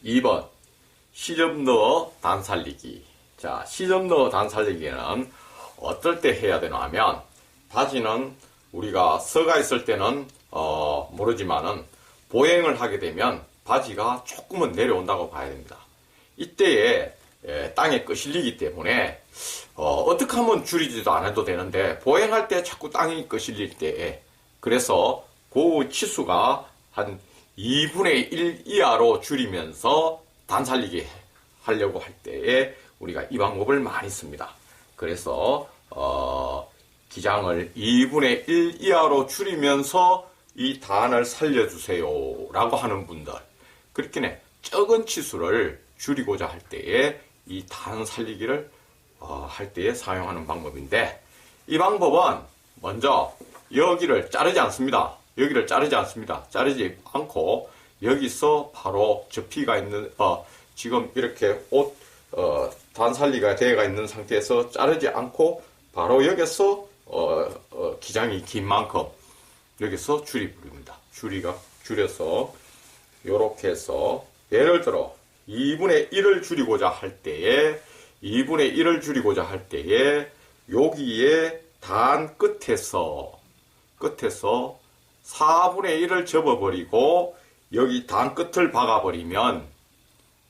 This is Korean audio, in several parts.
2번 시접너 단 살리기. 자, 시접너 단 살리기는 어떨 때 해야 되나 하면, 바지는 우리가 서가 있을 때는 모르지만은 보행을 하게 되면 바지가 조금은 내려온다고 봐야 됩니다. 이때에 땅에 끄실리기 때문에 어떻게 하면 줄이지도 않아도 되는데, 보행할 때 자꾸 땅이 끄실릴 때, 그래서 그 치수가 한 2분의 1 이하로 줄이면서 단살리기 하려고 할 때에 우리가 이 방법을 많이 씁니다. 그래서 기장을 2분의 1 이하로 줄이면서 이 단을 살려주세요 라고 하는 분들, 그렇게 적은 치수를 줄이고자 할 때에 이 단 살리기를 할 때에 사용하는 방법인데, 이 방법은 먼저 여기를 자르지 않습니다. 여기를 자르지 않습니다. 자르지 않고 여기서 바로 접히가 있는 지금 이렇게 옷 단살리가 되어가 있는 상태에서 자르지 않고 바로 여기서 기장이 긴 만큼 여기서 줄이 부립니다. 줄여서 요렇게 해서, 예를 들어 2분의 1을 줄이고자 할 때에 여기에 단 끝에서 4분의 1을 접어버리고 여기 단 끝을 박아버리면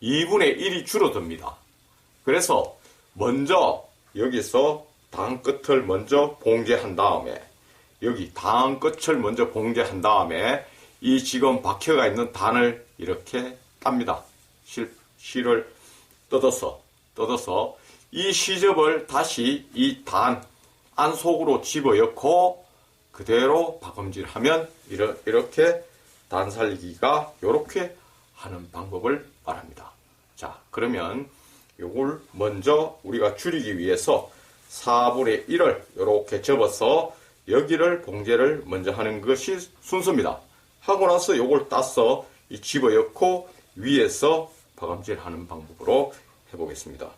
2분의 1이 줄어듭니다. 그래서 먼저 여기서 단 끝을 먼저 봉제한 다음에, 여기 단 끝을 먼저 봉제한 다음에 이 지금 박혀가 있는 단을 이렇게 땁니다. 실을 뜯어서 이 시접을 다시 이 단 안속으로 집어넣고 그대로 박음질하면 이렇게 단 살리기가 이렇게 하는 방법을 말합니다. 자, 그러면 요걸 먼저 우리가 줄이기 위해서 4분의 1을 이렇게 접어서 여기를 봉제를 먼저 하는 것이 순서입니다. 하고 나서 요걸 따서 집어넣고 위에서 박음질 하는 방법으로 해보겠습니다.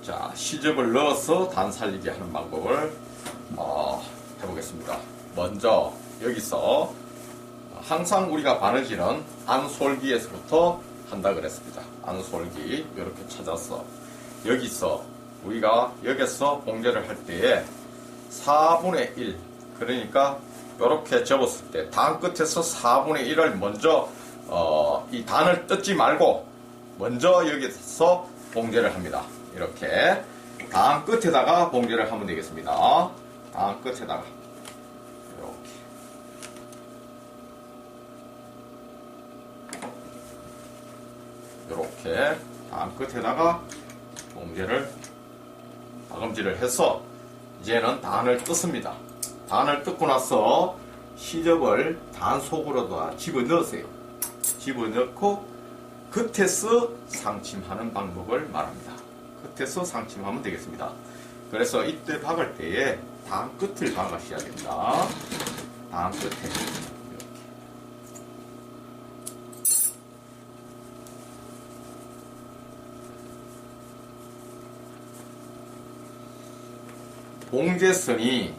자, 시접을 넣어서 단 살리기 하는 방법을 해보겠습니다. 먼저 여기서 항상 우리가 바느질은 안솔기에서부터 한다 그랬습니다. 안솔기 이렇게 찾아서 여기서 우리가 여기서 봉제를 할 때에 4분의 1, 그러니까 이렇게 접었을 때 단 끝에서 4분의 1을 먼저 이 단을 뜯지 말고 먼저 여기서 봉제를 합니다. 이렇게 단 끝에다가 봉제를 하면 되겠습니다. 단 끝에다가 이렇게 단 끝에다가 봉제를 박음질을 해서 이제는 단을 뜯습니다. 단을 뜯고 나서 시접을 단 속으로도 집어넣으세요. 집어넣고 끝에서 상침하는 방법을 말합니다. 끝에서 상침하면 되겠습니다. 그래서 이때 박을 때에 단 끝을 박으셔야 됩니다. 단 끝에 이렇게. 봉제선이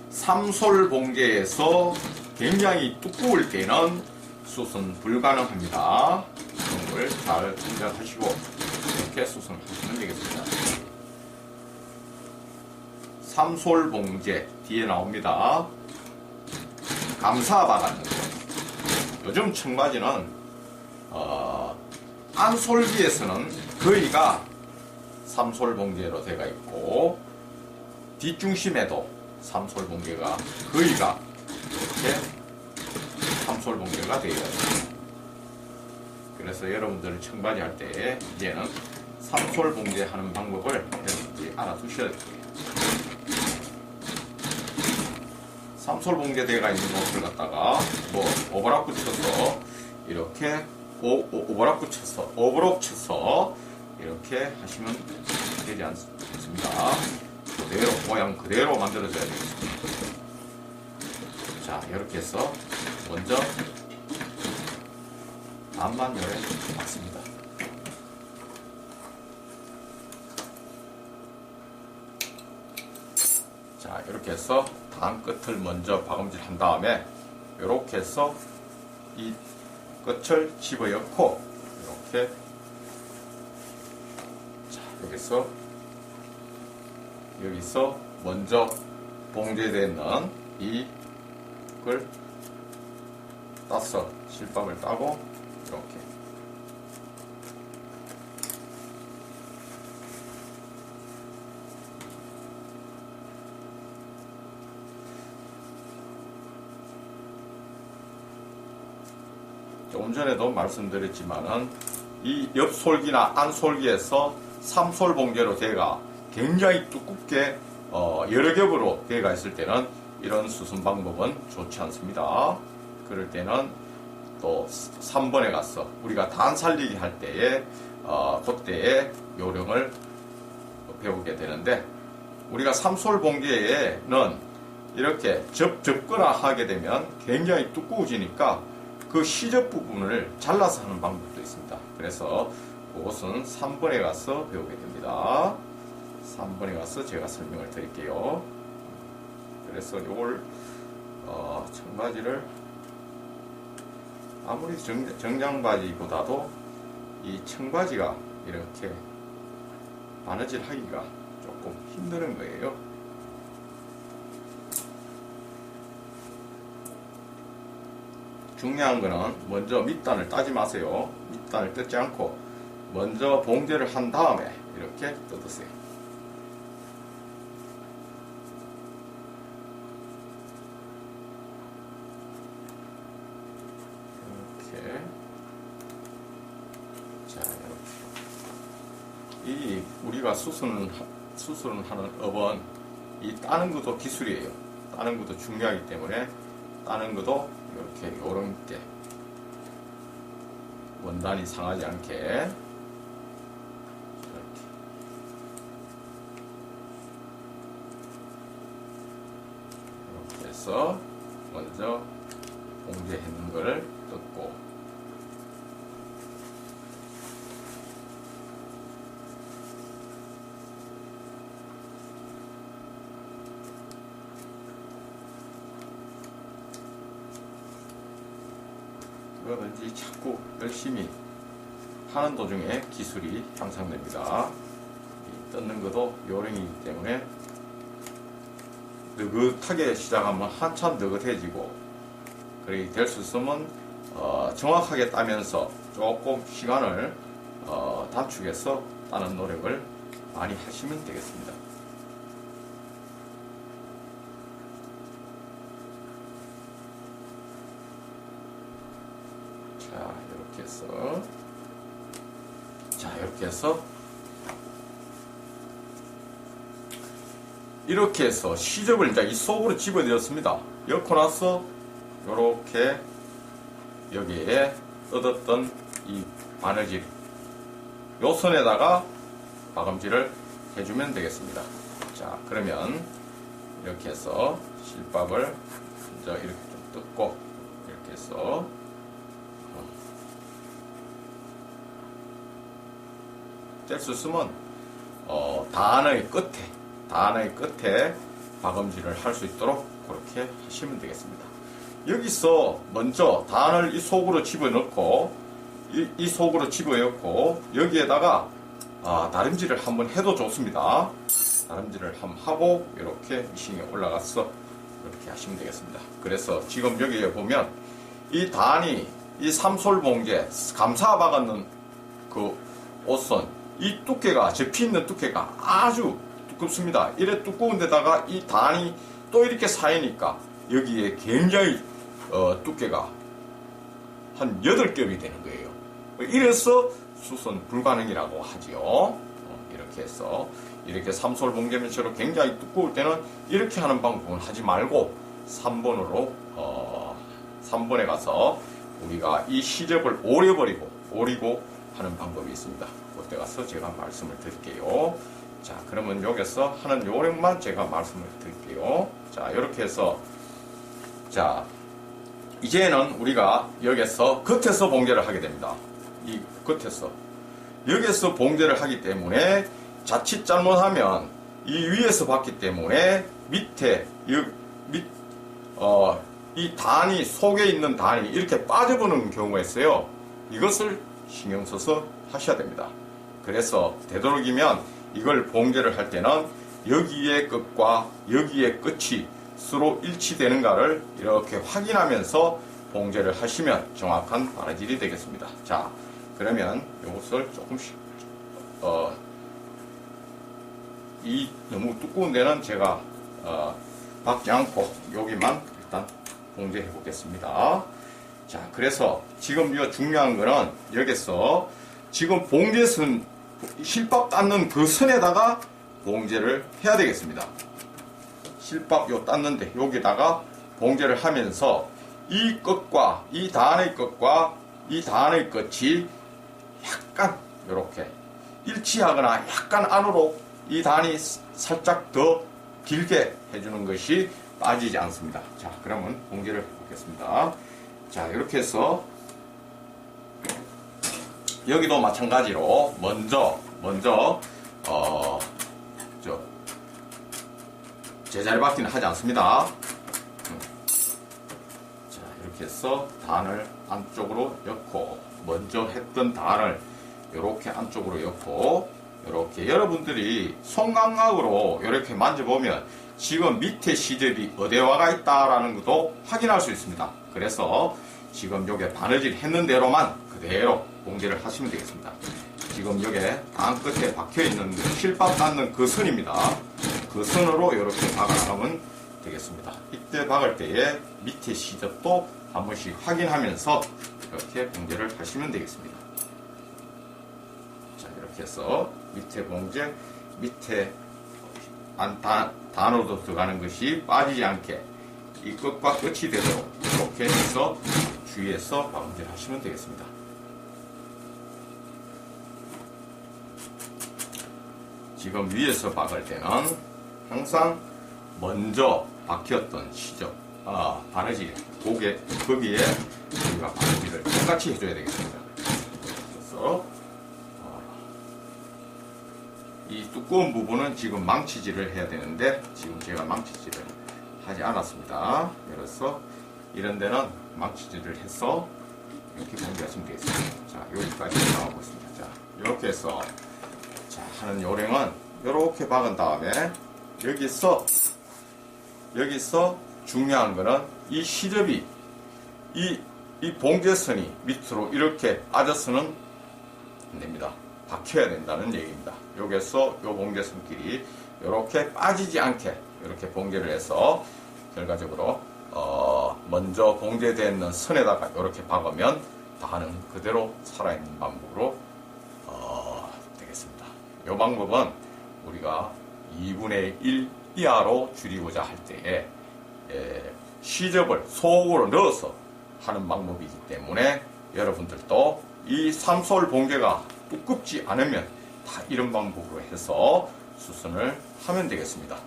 삼솔 봉제에서 굉장히 두꺼울 때는 수선 불가능합니다. 이런 걸 잘 생각하시고 이렇게 수선을 하시면 되겠습니다. 삼솔 봉제 뒤에 나옵니다. 감사 박았는 거. 요즘 청바지는 안솔기에서는 거의가 삼솔 봉제로 되어 있고, 뒷중심에도 삼솔 봉제가 거의가 이렇게 삼솔 봉제가 되어 있습니다. 그래서 여러분들 청바지 할 때 이제는 삼솔 봉제 하는 방법을 여러분들이 알아두셔야 돼요. 삼솔 봉제 되어 있는 옷을 갖다가 오버락 붙여서 이렇게 오버락 붙여서 오버락 쳐서 이렇게 하시면 되지 않습니다. 그대로 모양 그대로 만들어줘야 되겠습니다. 자, 이렇게 해서 먼저 단만 열에 박습니다. 자, 이렇게 해서 단 끝을 먼저 박음질 한 다음에 이렇게 해서 이 끝을 집어넣고 이렇게 자, 여기서 먼저 봉제되어 있는 이걸 따서 실밥을 따고 이렇게 조금 전에도 말씀드렸지만은 이 옆솔기나 안솔기에서 3솔 봉제로 되가 굉장히 두껍게 여러 겹으로 되어가 있을 때는 이런 수순 방법은 좋지 않습니다. 그럴 때는 또 3번에 가서 우리가 단 살리기 할 때에 그때의 요령을 배우게 되는데, 우리가 3솔 봉제에는 이렇게 접거나 하게 되면 굉장히 두꺼워지니까 그 시접 부분을 잘라서 하는 방법도 있습니다. 그래서 그것은 3번에 가서 배우게 됩니다. 3번에 가서 제가 설명을 드릴게요. 그래서 요걸 청바지를 아무리 정장바지보다도 이 청바지가 이렇게 바느질 하기가 조금 힘드는 거예요. 중요한 거는 먼저 밑단을 따지 마세요. 밑단을 뜯지 않고 먼저 봉제를 한 다음에 이렇게 뜯으세요. 이렇게. 자, 이렇게. 이 우리가 수술을 하는 업은 이 따는 것도 기술이에요. 따는 것도 중요하기 때문에 따는 것도 이렇게 요런게 원단이 상하지 않게 이렇게 해서 먼저 봉제했는 거를 뜯고, 그거든지 자꾸 열심히 하는 도중에 기술이 향상됩니다. 이 뜯는 것도 요령이기 때문에 느긋하게 시작하면 한참 느긋해지고, 그렇게 될 수 있으면 정확하게 따면서 조금 시간을 단축해서 따는 노력을 많이 하시면 되겠습니다. 자, 이렇게 해서 이렇게 해서 시접을 이제 이 속으로 집어넣었습니다. 넣고 나서 이렇게 여기에 뜯었던 이 바느질 요 선에다가 박음질을 해주면 되겠습니다. 자, 그러면 이렇게 해서 실밥을 이제 이렇게 좀 뜯고 이렇게 해서 뗄 수 있으면 단의 끝에 박음질을 할 수 있도록 그렇게 하시면 되겠습니다. 여기서 먼저 단을 이 속으로 집어넣고 이 속으로 집어넣고 여기에다가 다림질을 한번 해도 좋습니다. 다림질을 한번 하고 이렇게 미싱에 올라가서 이렇게 하시면 되겠습니다. 그래서 지금 여기에 보면 이 단이 이 삼솔 봉제 감싸 박았는 그 옷선 이 두께가 접히있는 두께가 아주 두껍습니다. 이래 두꺼운 데다가 이 단이 또 이렇게 쌓이니까 여기에 굉장히 두께가 한 8겹이 되는 거예요. 이래서 수선 불가능이라고 하지요. 이렇게 해서 이렇게 삼솔 봉제면처럼 굉장히 두꺼울 때는 이렇게 하는 방법은 하지 말고 3번에 가서 우리가 이 시접을 오리고 하는 방법이 있습니다. 그때 가서 제가 말씀을 드릴게요. 자, 그러면 여기서 하는 요령만 제가 말씀을 드릴게요. 자, 이렇게 해서 자, 이제는 우리가 여기서 겉에서 봉제를 하게 됩니다. 이 겉에서 여기서 봉제를 하기 때문에 자칫 잘못하면 이 위에서 봤기 때문에 밑에 이 단이 속에 있는 단이 이렇게 빠져버리는 경우가 있어요. 이것을 신경 써서 하셔야 됩니다. 그래서 되도록이면 이걸 봉제를 할 때는 여기의 끝과 여기의 끝이 서로 일치되는가를 이렇게 확인하면서 봉제를 하시면 정확한 바느질이 되겠습니다. 자, 그러면 이것을 조금씩 이 너무 두꺼운 데는 제가 박지 않고 여기만 일단 봉제해 보겠습니다. 자, 그래서 지금 이 중요한 거는 여기서 지금 봉제선 실밥 닦는 그 선에다가 봉제를 해야 되겠습니다. 실밥 요 닦는데 여기다가 봉제를 하면서 이 끝과 이 단의 끝과 이 단의 끝이 약간 이렇게 일치하거나 약간 안으로 이 단이 살짝 더 길게 해주는 것이 빠지지 않습니다. 자, 그러면 봉제를 해보겠습니다. 자, 이렇게 해서 여기도 마찬가지로 먼저 제자리 받기는 하지 않습니다. 자, 이렇게 해서 단을 안쪽으로 엮고 먼저 했던 단을 이렇게 안쪽으로 엮고 이렇게 여러분들이 손감각으로 이렇게 만져보면 지금 밑에 시접이 어디에 와가 있다라는 것도 확인할 수 있습니다. 그래서 지금 여기에 바느질 했는 대로만 그대로 봉제를 하시면 되겠습니다. 지금 여기에 단 끝에 박혀 있는 실밥 닿는 그 선입니다. 그 선으로 이렇게 박아나가면 되겠습니다. 이때 박을 때에 밑에 시접도 한 번씩 확인하면서 이렇게 봉제를 하시면 되겠습니다. 자, 이렇게 해서 밑에 봉제, 밑에 단으로 들어가는 것이 빠지지 않게 이 끝과 끝이 되도록 이렇게 해서 주위에서 마무리를 하시면 되겠습니다. 지금 위에서 박을 때는 항상 먼저 박혔던 시접, 바느질, 거기에 우리가 바느질을 똑같이 해줘야 되겠습니다. 그래서 이 두꺼운 부분은 지금 망치질을 해야 되는데 지금 제가 망치질을 하지 않았습니다. 그래서 이런 데는 망치질을 해서 이렇게 봉제하시면 되겠습니다. 자, 여기까지 나오고 있습니다. 자, 이렇게 해서 자, 하는 요령은 이렇게 박은 다음에 여기서 중요한 거는 이 시접이 이 봉제선이 밑으로 이렇게 빠져서는 안 됩니다. 박혀야 된다는 얘기입니다. 여기서 요 봉제선끼리 이렇게 빠지지 않게 이렇게 봉제를 해서 결과적으로 먼저 봉제되어 있는 선에다가 이렇게 박으면 단은 그대로 살아있는 방법으로 되겠습니다. 이 방법은 우리가 2분의 1 이하로 줄이고자 할 때에 시접을 속으로 넣어서 하는 방법이기 때문에 여러분들도 이 삼솔 봉제가 두껍지 않으면 다 이런 방법으로 해서 수선을 하면 되겠습니다.